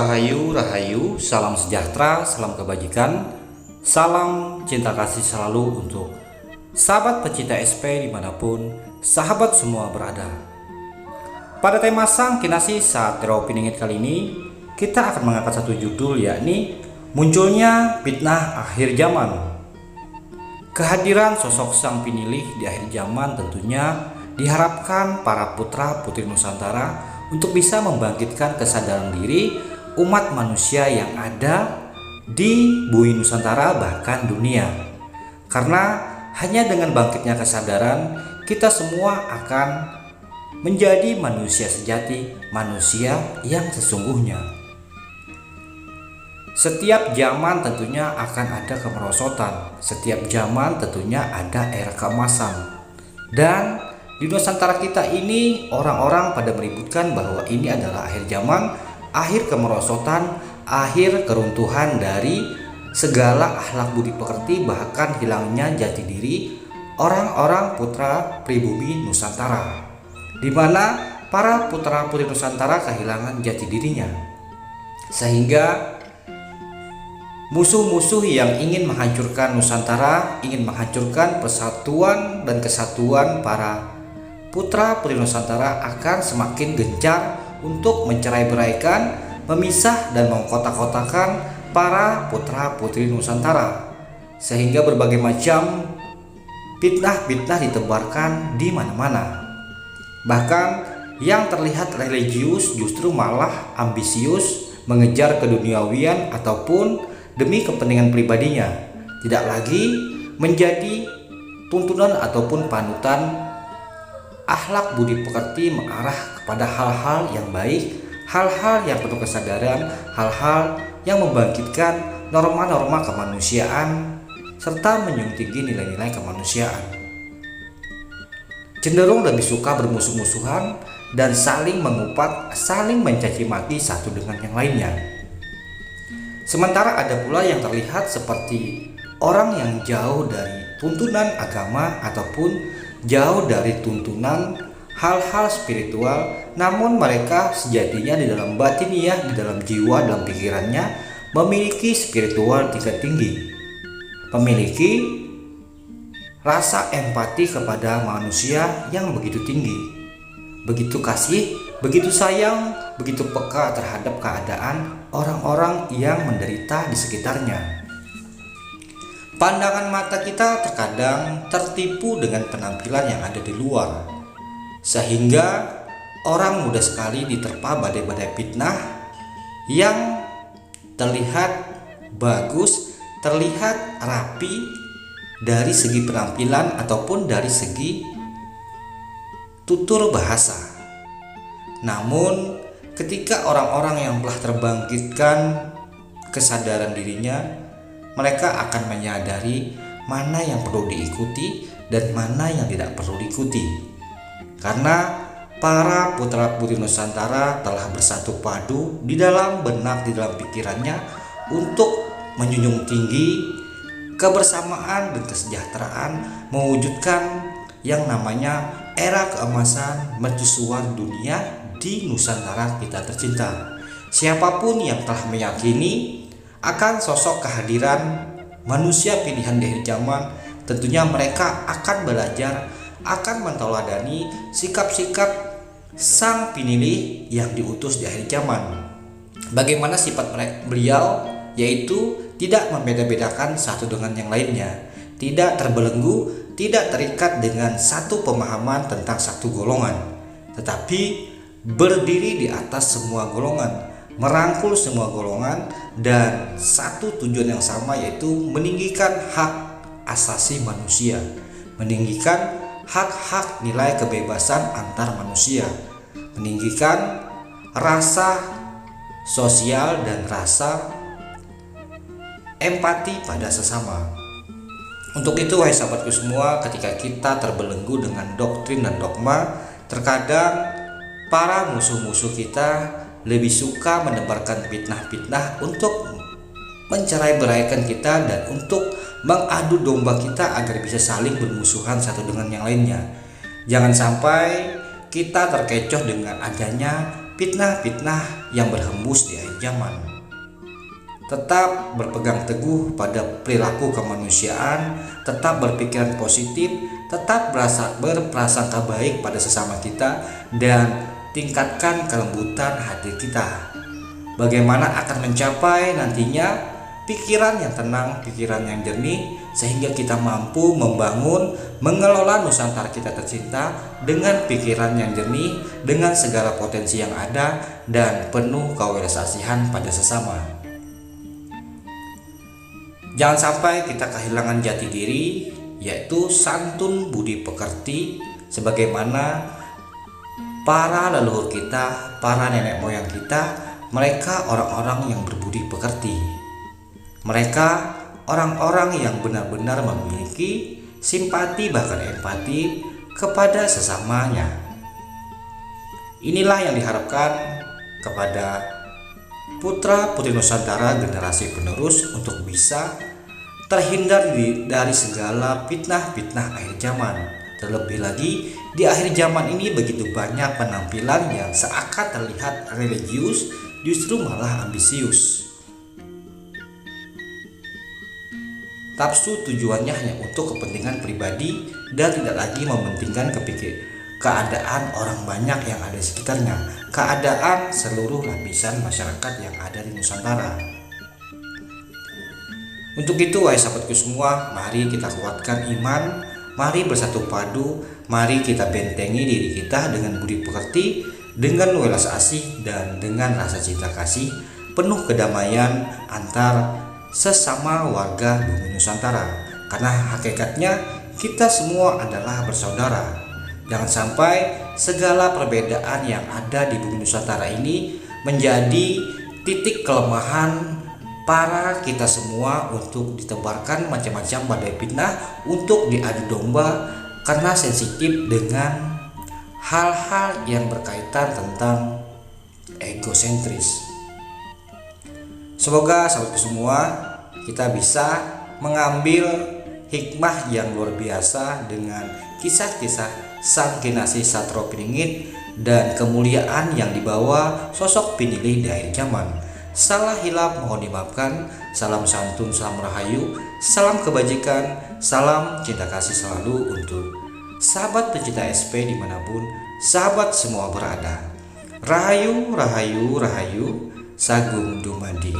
Rahayu, Rahayu, salam sejahtera, salam kebajikan, salam cinta kasih selalu untuk sahabat pecinta SP dimanapun sahabat semua berada. Pada tema Sang Kinasih saat Teropi Ningit kali ini, kita akan mengangkat satu judul, yakni munculnya fitnah akhir zaman. Kehadiran sosok sang pinilih di akhir zaman tentunya diharapkan para putra putri Nusantara untuk bisa membangkitkan kesadaran diri umat manusia yang ada di bumi Nusantara bahkan dunia. Karena hanya dengan bangkitnya kesadaran, kita semua akan menjadi manusia sejati, manusia yang sesungguhnya. Setiap zaman tentunya akan ada kemerosotan, setiap zaman tentunya ada era keemasan. Dan di Nusantara kita ini orang-orang pada meributkan bahwa ini adalah akhir zaman, akhir kemerosotan, akhir keruntuhan dari segala akhlak budi pekerti, bahkan hilangnya jati diri orang-orang putra pribumi Nusantara, di mana para putra putri Nusantara kehilangan jati dirinya, sehingga musuh-musuh yang ingin menghancurkan Nusantara, ingin menghancurkan persatuan dan kesatuan para putra putri Nusantara akan semakin gencar untuk mencerai-beraikan, memisah dan mengkotak-kotakan para putra putri Nusantara, sehingga berbagai macam fitnah-fitnah ditebarkan di mana-mana. Bahkan yang terlihat religius justru malah ambisius mengejar keduniawian ataupun demi kepentingan pribadinya, tidak lagi menjadi tuntunan ataupun panutan akhlak budi pekerti mengarah kepada hal-hal yang baik, hal-hal yang penuh kesadaran, hal-hal yang membangkitkan norma-norma kemanusiaan serta menjunjung tinggi nilai-nilai kemanusiaan. Cenderung lebih suka bermusuh-musuhan dan saling mengupat, saling mencaci maki satu dengan yang lainnya. Sementara ada pula yang terlihat seperti orang yang jauh dari tuntunan agama ataupun jauh dari tuntunan hal-hal spiritual, namun mereka sejatinya di dalam batiniah, di dalam jiwa, dalam pikirannya memiliki spiritual tingkat tinggi, memiliki rasa empati kepada manusia yang begitu tinggi, begitu kasih, begitu sayang, begitu peka terhadap keadaan orang-orang yang menderita di sekitarnya. Pandangan mata kita terkadang tertipu dengan penampilan yang ada di luar, sehingga orang mudah sekali diterpa badai-badai fitnah yang terlihat bagus, terlihat rapi dari segi penampilan ataupun dari segi tutur bahasa. Namun ketika orang-orang yang telah terbangkitkan kesadaran dirinya, mereka akan menyadari mana yang perlu diikuti dan mana yang tidak perlu diikuti. Karena para putra putri Nusantara telah bersatu padu di dalam benak, di dalam pikirannya untuk menjunjung tinggi kebersamaan dan kesejahteraan, mewujudkan yang namanya era keemasan mercusuar dunia di Nusantara kita tercinta. Siapapun yang telah meyakini akan sosok kehadiran manusia pilihan di akhir zaman, tentunya mereka akan belajar, akan mentauladani sikap-sikap sang pinilih yang diutus di akhir zaman. Bagaimana sifat beliau, yaitu tidak membeda-bedakan satu dengan yang lainnya, tidak terbelenggu, tidak terikat dengan satu pemahaman tentang satu golongan, tetapi berdiri di atas semua golongan, merangkul semua golongan, dan satu tujuan yang sama, yaitu meninggikan hak asasi manusia, meninggikan hak-hak nilai kebebasan antar manusia, meninggikan rasa sosial dan rasa empati pada sesama. Untuk itu, wahai sahabatku semua, ketika kita terbelenggu dengan doktrin dan dogma, terkadang para musuh-musuh kita lebih suka menebarkan fitnah-fitnah untuk mencerai-beraikan kita dan untuk mengadu domba kita agar bisa saling bermusuhan satu dengan yang lainnya. Jangan sampai kita terkecoh dengan adanya fitnah-fitnah yang berhembus di akhir zaman. Tetap berpegang teguh pada perilaku kemanusiaan, tetap berpikiran positif, tetap berprasangka baik pada sesama kita, dan tingkatkan kelembutan hati kita. Bagaimana akan mencapai nantinya pikiran yang tenang, pikiran yang jernih, sehingga kita mampu membangun, mengelola Nusantara kita tercinta dengan pikiran yang jernih, dengan segala potensi yang ada, dan penuh kewelasasihan pada sesama. Jangan sampai kita kehilangan jati diri, yaitu santun budi pekerti, sebagaimana para leluhur kita, para nenek moyang kita. Mereka orang-orang yang berbudi pekerti. Mereka orang-orang yang benar-benar memiliki simpati bahkan empati kepada sesamanya. Inilah yang diharapkan kepada putra-putri Nusantara generasi penerus untuk bisa terhindar dari segala fitnah-fitnah akhir zaman. Terlebih lagi di akhir zaman ini begitu banyak penampilan yang seakan terlihat religius, justru malah ambisius. Nafsu tujuannya hanya untuk kepentingan pribadi dan tidak lagi mementingkan keadaan orang banyak yang ada di sekitarnya, keadaan seluruh lapisan masyarakat yang ada di Nusantara. Untuk itu, wahai sahabatku semua, mari kita kuatkan iman, mari bersatu padu, mari kita bentengi diri kita dengan budi pekerti, dengan welas asih, dan dengan rasa cinta kasih penuh kedamaian antar sesama warga bumi Nusantara. Karena hakikatnya kita semua adalah bersaudara. Jangan sampai segala perbedaan yang ada di bumi Nusantara ini menjadi titik kelemahan para kita semua untuk ditebarkan macam-macam badai fitnah, untuk diadu domba karena sensitif dengan hal-hal yang berkaitan tentang egosentris. Semoga sahabatku semua kita bisa mengambil hikmah yang luar biasa dengan kisah-kisah sang kinasih Satro Piningit dan kemuliaan yang dibawa sosok Pinilih di akhir zaman. Salah hilap mohon dimaafkan. Salam santun, salam rahayu, salam kebajikan, salam cinta kasih selalu untuk sahabat pencinta SP dimanapun sahabat semua berada. Rahayu, rahayu, rahayu, Sagung Dumadi.